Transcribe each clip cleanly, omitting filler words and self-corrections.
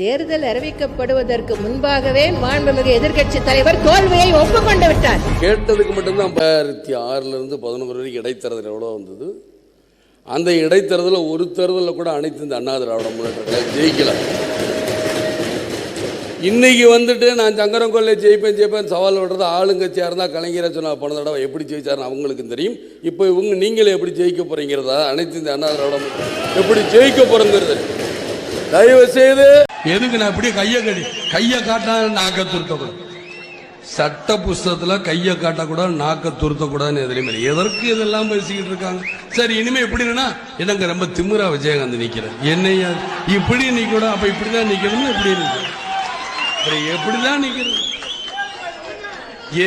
தேர்தல் அறிவிக்கப்படுவதற்கு முன்பாகவே மாண்புமிகு எதிர்க்கட்சி தலைவர் தோல்வியை ஒப்புக்கொண்டு விட்டார். கேட்டதுக்கு மட்டும்தான் 2006 11 வரைக்கும் இடைத்தேர்தல் எவ்வளோ வந்தது. அந்த இடைத்தேர்தலில் ஒரு தேர்தலில் கூட அனைத்து இந்த அண்ணா திராவிட முன்னேற்ற ஜெயிக்கல. இன்னைக்கு வந்துட்டு நான் சங்கரங்கொல்லை ஜெயிப்பேன் சவால் விடுறது ஆளுங்கட்சியாக இருந்தால் கலைஞரை சொன்ன போன தடவை எப்படி ஜெயிச்சாருன்னு அவங்களுக்கும் தெரியும். இப்போ நீங்களே எப்படி ஜெயிக்க போறீங்கிறதா அனைத்து இந்த அண்ணா திராவிட எப்படி ஜெயிக்க போறங்கிறது தயவு செய்து எதுக்கு நான் இப்படி கையை காட்டா நாக்க துருத்தக்கூடாது, சட்ட புஸ்தகத்துல கையை காட்டக்கூடாது, நாக்க துருத்தக்கூடாதுன்னு எதுலையுமே எதற்கு இதெல்லாம் பேசிக்கிட்டு இருக்காங்க. சரி இனிமே எப்படின்னா எனக்கு ரொம்ப திமிரா விஜயகாந்த் நிக்கிறேன், என்னையா இப்படி நிக்கணும், அப்ப இப்படிதான் நிக்கணும்னு எப்படி நிற்கிறேன், எப்படிதான் நிக்கிறது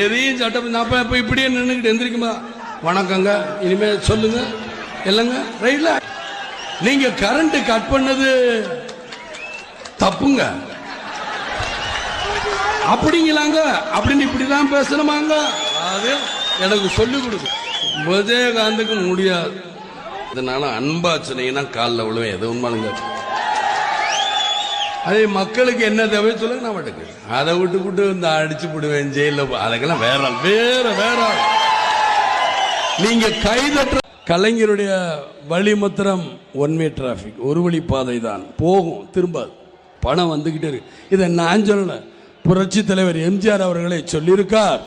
எதையும் சட்டம் அப்ப இப்ப இப்படியே நின்றுக்கிட்டு எந்திரிக்குமா வணக்கங்க இனிமே சொல்லுங்க இல்லைங்க ரைட்ல நீங்க கரண்ட் கட் பண்ணது தப்புங்க அப்படிங்களாங்க அப்படின்னு இப்படிதான் பேசணுமாங்க. அது எனக்கு சொல்லிக் கொடுக்கு விஜயகாந்துக்கு முடியாது. இதனால அன்பா சொன்னீங்கன்னா காலில் விழுவேன். எது உண்மைங்க அதே மக்களுக்கு என்ன தேவை சொல்லுங்க நான் மட்டுக்கு அதை விட்டு இந்த அடிச்சு விடுவேன் ஜெயில அதுக்கெல்லாம் வேற வேற வேற. நீங்க கைதற்ற கலைஞருடைய வழிமுத்திரம் ஒன்வே டிராபிக், ஒரு வழி பாதை தான் போகும், திரும்பாது, பணம் வந்துகிட்டே இருக்கு. இதை நான் சொல்லல, புரட்சி தலைவர் எம்ஜிஆர் அவர்களை சொல்லியிருக்கார்.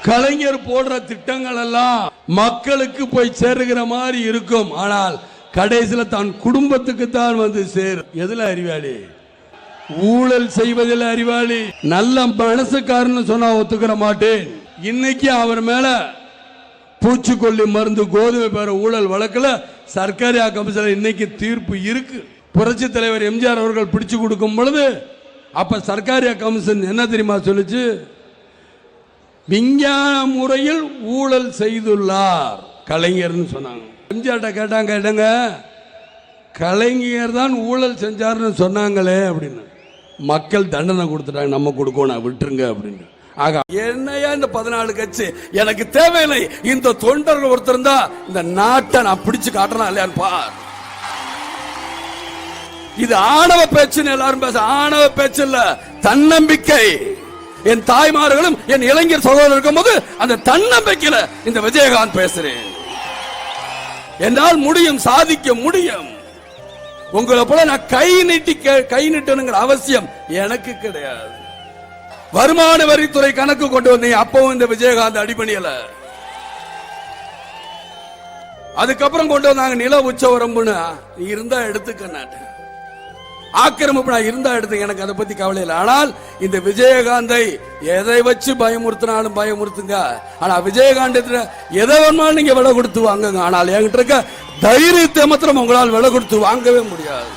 கலைஞர் போடுற திட்டங்கள் எல்லாம் மக்களுக்கு போய் சேருகிற மாதிரி இருக்கும், ஆனால் கடைசியில் தான் குடும்பத்துக்கு தான் வந்து சேரும். எதுல அறிவாளி? ஊழல் செய்வதில் அறிவாளி. நல்ல மனசுக்காரன்னு சொன்னா ஒத்துக்கிற மாட்டேன். இன்னைக்கு அவர் மேல பூச்சிக்கொல்லி மருந்து கோதுமை பெற ஊழல் வழக்குல சர்க்காரி கமிஷனர் இன்னைக்கு தீர்ப்பு இருக்கு. புரட்சி தலைவர் எம்ஜிஆர் அவர்கள் பிடிச்சு கொடுக்கும் பொழுது அப்ப சர்க்காரி கமிஷன் என்ன தெரியுமா சொல்லுச்சு? விஞ்ஞான முறையில் ஊழல் செய்துள்ளார் கலைஞர்னு சொன்னாங்க. எம்ஜிஆர்ட்ட கேட்டாங்க, இடங்க கலைஞர் தான் ஊழல் செஞ்சார்னு சொன்னாங்களே அப்படின்னு. மக்கள் தண்டனை கொடுத்துட்டாங்க, நம்ம கொடுக்கணும் விட்டுருங்க அப்படின்னு. ஆக என்னையா இந்த 14 கட்சி எனக்கு தேவையில்லை. இந்த தொண்டர்கள் ஒருத்தர் தான் இந்த நாட்டை நான் பிடிச்சு காட்டணும் இல்லையான்னு பார். இது ஆணவ பேச்சுன்னு எல்லாரும் பேச, ஆணவ பேச்சு இல்ல, தன்னம்பிக்கை. என் தாய்மார்களும் என் இளைஞர் சகோதரர் இருக்கும் போது அந்த தன்னம்பிக்கையில இந்த விஜயகாந்த் பேசுறேன். என்னால் முடியும், சாதிக்க முடியும். உங்களை போல நான் கை நீட்டணுங்கிற அவசியம் எனக்கு கிடையாது. வருமான வரித்துறை கணக்கு கொண்டு வந்தீங்க, அப்பவும் இந்த விஜயகாந்த் அடிபணியல. அதுக்கப்புறம் கொண்டு வந்தாங்க நில உச்ச வரம்புன்னு, இருந்தா எடுத்துக்க நாட்டு ஆக்கிரமிப்பு இருந்தா எடுத்து, எனக்கு அதை பத்தி கவலை இல்லை. ஆனால் இந்த விஜயகாந்தை எதை வச்சு பயமுறுத்தினாலும் பயமுறுத்துங்க, ஆனா விஜயகாந்த் எதை வேணுமாலும் நீங்க விலை கொடுத்து வாங்குங்க. ஆனால் என்கிட்ட இருக்க தைரியத்தை மாத்திரம் உங்களால் விலை கொடுத்து வாங்கவே முடியாது.